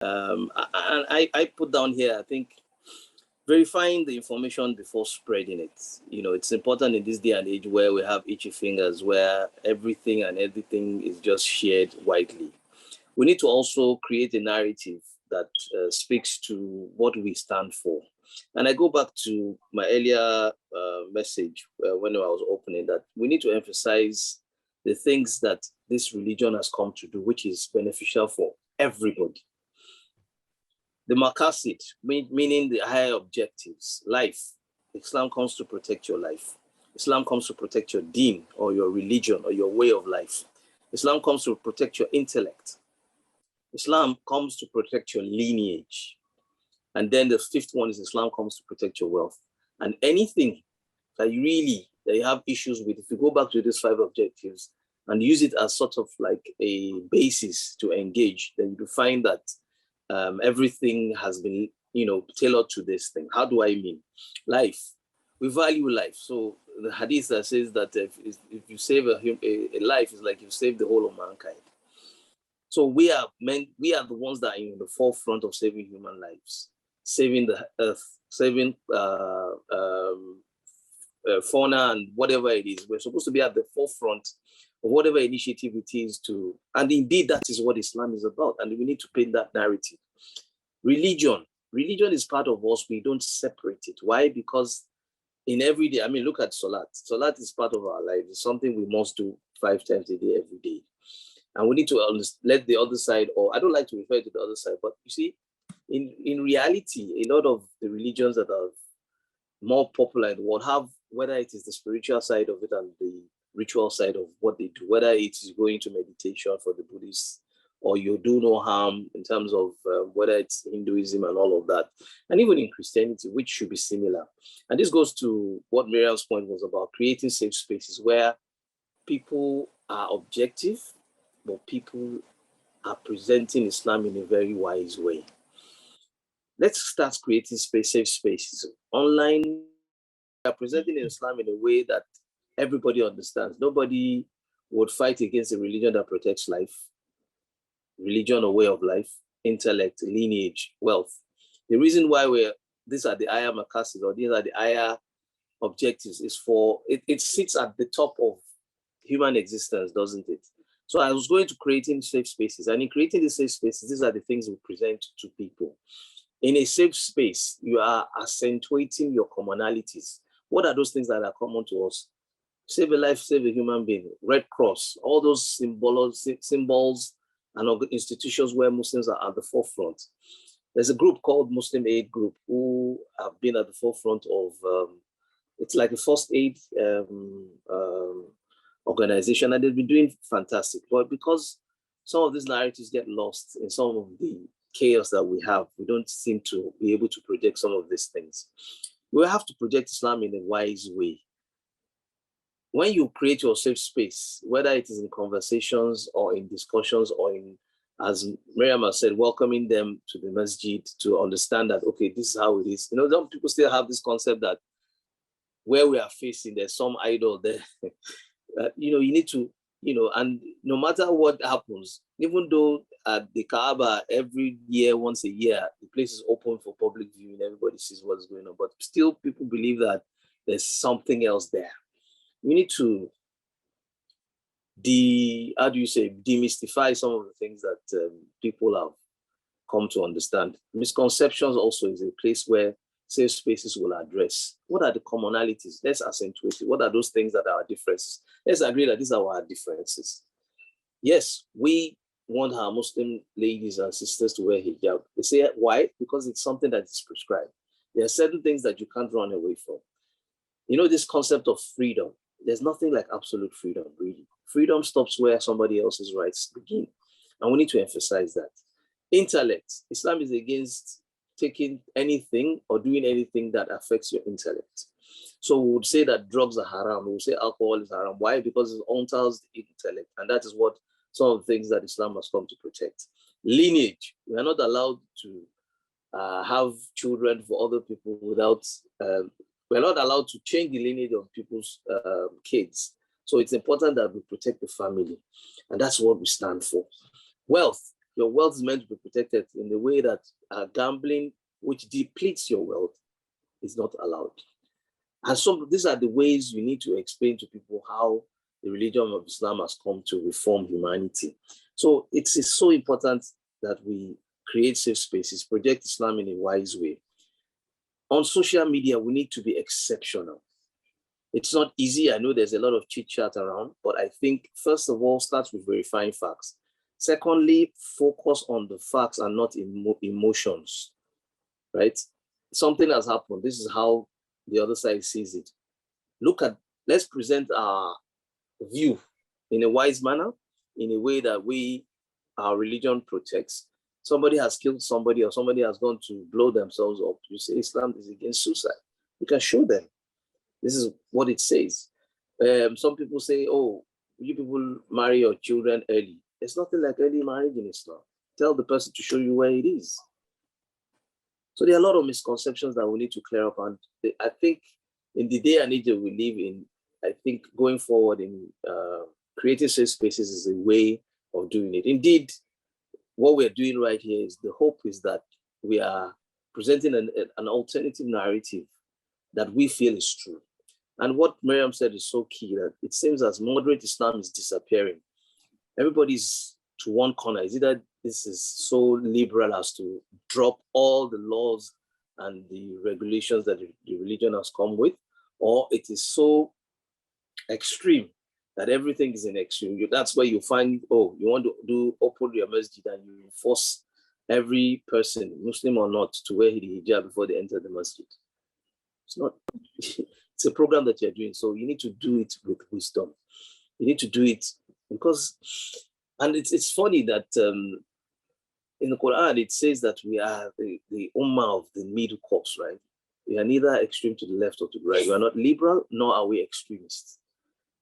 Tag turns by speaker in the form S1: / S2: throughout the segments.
S1: And I put down here, I think, verifying the information before spreading it. It's important in this day and age where we have itchy fingers, where everything and everything is just shared widely. We need to also create a narrative that speaks to what we stand for. And I go back to my earlier message when I was opening, that we need to emphasize the things that this religion has come to do, which is beneficial for everybody. The maqasid, meaning the higher objectives, life. Islam comes to protect your life. Islam comes to protect your deen or your religion or your way of life. Islam comes to protect your intellect. Islam comes to protect your lineage. And then the fifth one is Islam comes to protect your wealth. And anything that you have issues with, if you go back to these 5 objectives and use it as sort of like a basis to engage, then you find that everything has been, tailored to this thing. How do I mean? Life. We value life. So the hadith that says that if you save a life, it's like you save the whole of mankind. So we are the ones that are in the forefront of saving human lives, saving the earth, saving fauna and whatever it is. We're supposed to be at the forefront of whatever initiative it is to, and indeed that is what Islam is about. And we need to paint that narrative. Religion is part of us. We don't separate it. Why? Because in every day, look at Salat. Salat is part of our life. It's something we must do 5 times a day, every day. And we need to let the other side, or I don't like to refer to the other side, but you see, in reality, a lot of the religions that are more popular in the world have, whether it is the spiritual side of it and the ritual side of what they do, whether it is going to meditation for the Buddhists, or you do no harm in terms of whether it's Hinduism and all of that, and even in Christianity, which should be similar. And this goes to what Miriam's point was about, creating safe spaces where people are objective, but people are presenting Islam in a very wise way. Let's start creating safe spaces. Online, we are presenting Islam in a way that everybody understands. Nobody would fight against a religion that protects life, religion or way of life, intellect, lineage, wealth. The reason why these are the ayah maqasid, or these are the ayah objectives, is for, it sits at the top of human existence, doesn't it? So I was going to creating safe spaces, and in creating the safe spaces, these are the things we present to people. In a safe space, you are accentuating your commonalities. What are those things that are common to us? Save a life, save a human being, Red Cross, all those symbols and institutions where Muslims are at the forefront. There's a group called Muslim Aid Group who have been at the forefront of, it's like a first aid organization, and they've been doing fantastic. But because some of these narratives get lost in some of the chaos that we have, we don't seem to be able to project some of these things. We have to project Islam in a wise way. When you create your safe space, whether it is in conversations or in discussions or in, as Miriam has said, welcoming them to the masjid to understand that, okay, this is how it is. Some people still have this concept that where we are facing, there's some idol there. You need to, and no matter what happens, even though at the Kaaba every year, once a year, the place is open for public viewing, everybody sees what's going on, but still people believe that there's something else there. We need to demystify some of the things that people have come to understand. Misconceptions also is a place where safe spaces will address. What are the commonalities? Let's accentuate it. What are those things that are our differences? Let's agree that these are our differences. Yes, we want our Muslim ladies and sisters to wear hijab. They say, why? Because it's something that is prescribed. There are certain things that you can't run away from. This concept of freedom, there's nothing like absolute freedom, really. Freedom stops where somebody else's rights begin. And we need to emphasize that. Intellect. Islam is against taking anything or doing anything that affects your intellect. So we would say that drugs are haram. We would say alcohol is haram. Why? Because it alters the intellect. And that is what some of the things that Islam has come to protect. Lineage. We are not allowed to have children for other people without, we're not allowed to change the lineage of people's kids. So it's important that we protect the family. And that's what we stand for. Wealth. your wealth is meant to be protected in the way that gambling, which depletes your wealth, is not allowed. And so these are the ways you need to explain to people how the religion of Islam has come to reform humanity. So it is so important that we create safe spaces, project Islam in a wise way. On social media, we need to be exceptional. It's not easy. I know there's a lot of chit chat around, but I think, first of all, start with verifying facts. Secondly, focus on the facts and not emotions, right? Something has happened. This is how the other side sees it. Let's present our view in a wise manner, in a way that our religion protects. Somebody has killed somebody, or somebody has gone to blow themselves up. You say Islam is against suicide. You can show them. This is what it says. Some people say, oh, you people marry your children early. There's nothing like early marriage in Islam. Tell the person to show you where it is. So there are a lot of misconceptions that we need to clear up. And I think in the day and age that we live in, I think going forward in creating safe spaces is a way of doing it. Indeed, what we're doing right here is the hope is that we are presenting an alternative narrative that we feel is true. And what Miriam said is so key, that it seems as moderate Islam is disappearing. Everybody's to one corner. Is either this is so liberal as to drop all the laws and the regulations that the religion has come with, or it is so extreme that everything is in extreme. That's where you find, oh, you want to open your masjid and you force every person, Muslim or not, to wear the hijab before they enter the masjid. It's not, it's a program that you're doing. So you need to do it with wisdom. You need to do it because, and it's funny that in the Quran, it says that we are the ummah of the middle course, right? We are neither extreme to the left or to the right. We are not liberal, nor are we extremists.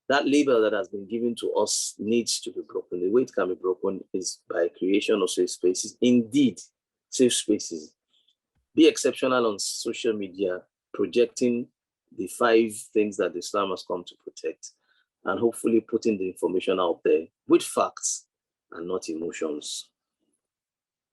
S1: That label that has been given to us needs to be broken. The way it can be broken is by creation of safe spaces. Indeed, safe spaces. Be exceptional on social media, projecting the 5 things that Islam has come to protect, and hopefully putting the information out there with facts and not emotions.